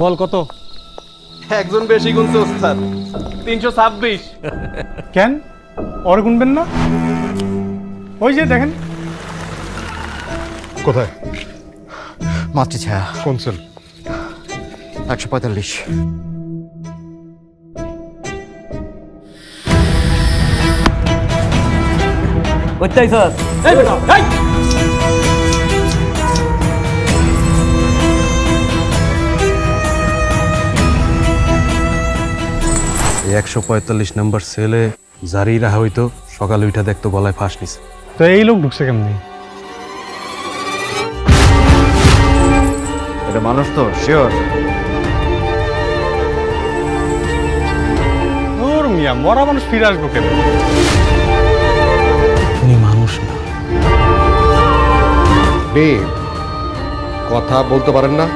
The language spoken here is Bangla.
বল কত? একজন বেশি গুনছে ওস্তাদ, 326। কেন ওর গুনবেন না? ওই যে দেখেন। কোথায়? মাতৃ ছায়া কোন সেল? 145। কোথায় স্যার? এই বেটা এই 145 নম্বর সেলে জারি রাহা হইতো, সকালে উঠা দেখতো গলায় ফাঁস নিছে। তো এই লোক ঢুকছে কেমনি? এটা মানুষ তো শিওর। ওর মিয়া মরা মানুষ ফিরে আসবো কেন? উনি মানুষ না। কথা বলতে পারেন না?